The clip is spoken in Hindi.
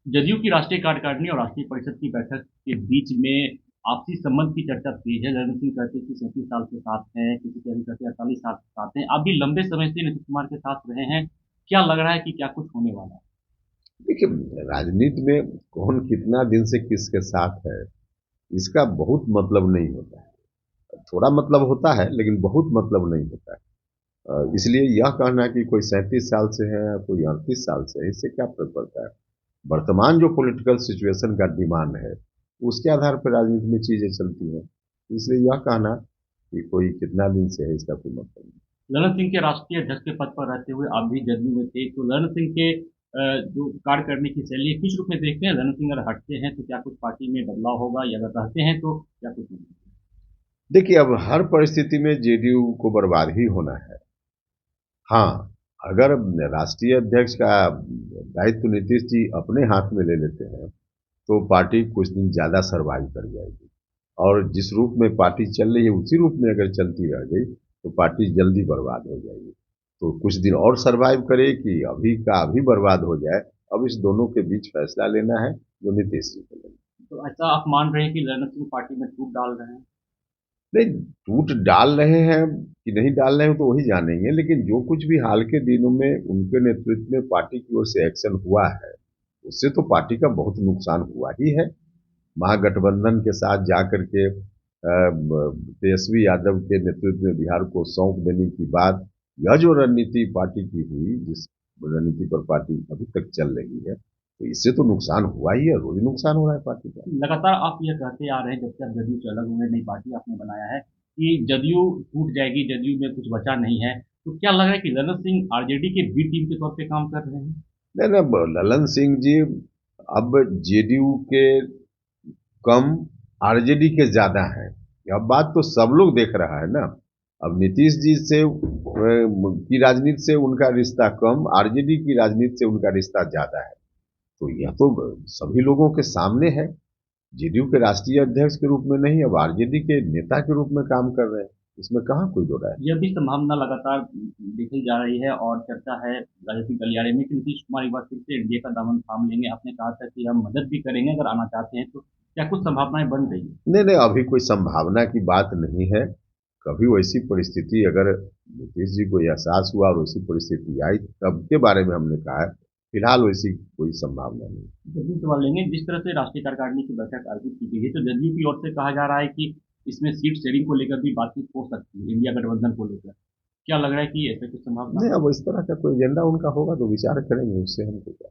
जदयू की राष्ट्रीय कार्यकारिणी और राष्ट्रीय परिषद की बैठक के बीच में आपसी संबंध की चर्चा तेज है। रणजीत सिंह कहते हैं कि 37 साल के साथ हैं, किसी के अभी कहते हैं 48 साल के साथ हैं। आप भी लंबे समय से नीतीश कुमार के साथ रहे हैं। क्या लग रहा है कि क्या कुछ होने वाला है? देखिए, राजनीति में कौन कितना दिन से किसके साथ है, इसका बहुत मतलब नहीं होता है। थोड़ा मतलब होता है, लेकिन बहुत मतलब नहीं होता है। इसलिए यह कहना कि कोई 37 साल से है, कोई 38 साल से है, इससे क्या फर्क पड़ता है। वर्तमान जो पॉलिटिकल सिचुएशन का डिमांड है, उसके आधार पर राजनीति में चीजें चलती हैं। इसलिए यह कहना कि कोई कितना दिन से है, इसका कोई मतलब नहीं। ललन सिंह के राष्ट्रीय अध्यक्ष के पद पर रहते हुए आप भी जदयू में थे, तो ललन सिंह के जो कार्य करने की शैली है, किस रूप में देखते हैं? ललन सिंह अगर हटते हैं तो क्या कुछ पार्टी में बदलाव होगा, या अगर रहते हैं तो क्या कुछ नहीं? देखिए, अब हर परिस्थिति में जेडीयू को बर्बाद ही होना है। हाँ, अगर राष्ट्रीय अध्यक्ष का दायित्व नीतीश जी अपने हाथ में ले लेते हैं, तो पार्टी कुछ दिन ज्यादा सरवाइव कर जाएगी। और जिस रूप में पार्टी चल रही है, उसी रूप में अगर चलती रह गई, तो पार्टी जल्दी बर्बाद हो जाएगी। तो कुछ दिन और सरवाइव करे कि अभी का अभी बर्बाद हो जाए, अब इस दोनों के बीच फैसला लेना है, जो नीतीश जी को लेना है। तो ऐसा आप मान रहे हैं कि ललन सिंह पार्टी में टूट डाल रहे हैं? नहीं, टूट डाल रहे हैं कि नहीं डाल रहे हैं तो वही जानेंगे, लेकिन जो कुछ भी हाल के दिनों में उनके नेतृत्व में पार्टी की ओर से एक्शन हुआ है, उससे तो पार्टी का बहुत नुकसान हुआ ही है। महागठबंधन के साथ जाकर के तेजस्वी यादव के नेतृत्व में बिहार को सौंप देने की बात, यह जो रणनीति पार्टी की हुई, जिस रणनीति पर पार्टी अभी तक चल रही है, तो इससे तो नुकसान हुआ ही है, रोज नुकसान हो रहा है पार्टी का। लगातार आप ये कहते आ रहे हैं, जब से आप जदयू से अलग हुए, नई पार्टी आपने बनाया है, कि जदयू टूट जाएगी, जदयू में कुछ बचा नहीं है। तो क्या लग रहा है कि ललन सिंह आरजेडी के बी टीम के तौर पे काम कर रहे हैं? नहीं ना, ललन सिंह जी अब जेडीयू के कम, आरजेडी के ज्यादा है। अब बात तो सब लोग देख रहा है ना। अब नीतीश जी से की राजनीति से उनका रिश्ता कम, आरजेडी की राजनीति से उनका रिश्ता ज्यादा है। तो यह तो सभी लोगों के सामने है। जेडीयू के राष्ट्रीय अध्यक्ष के रूप में नहीं, अब आरजेडी के नेता के रूप में काम कर रहे हैं। इसमें कहाँ कोई दो राय है। यह भी संभावना लगातार देखी जा रही है और चर्चा है राजनीतिक गलियारे में कि नीतीश कुमार एक बार फिर से एनडीए का दामन थाम लेंगे। आपने कहा था कि हम मदद भी करेंगे अगर आना चाहते हैं तो। क्या कुछ संभावनाएं बन रही है? नहीं नहीं, अभी कोई संभावना की बात नहीं है। कभी वैसी परिस्थिति अगर नीतीश जी को एहसास हुआ और वैसी परिस्थिति आई, तब के बारे में हमने कहा है। फिलहाल वैसी कोई संभावना नहीं। जदयू सवाल लेंगे, जिस तरह से राष्ट्रीय कार्यकारिणी की बैठक आयोजित की गई है, तो जदयू की ओर से कहा जा रहा है कि इसमें सीट शेयरिंग को लेकर भी बातचीत हो सकती है, इंडिया गठबंधन को लेकर। क्या लग रहा है कि ऐसे कुछ संभावना नहीं, है? अब इस तरह का कोई एजेंडा उनका होगा तो विचार करेंगे, उससे हमको क्या।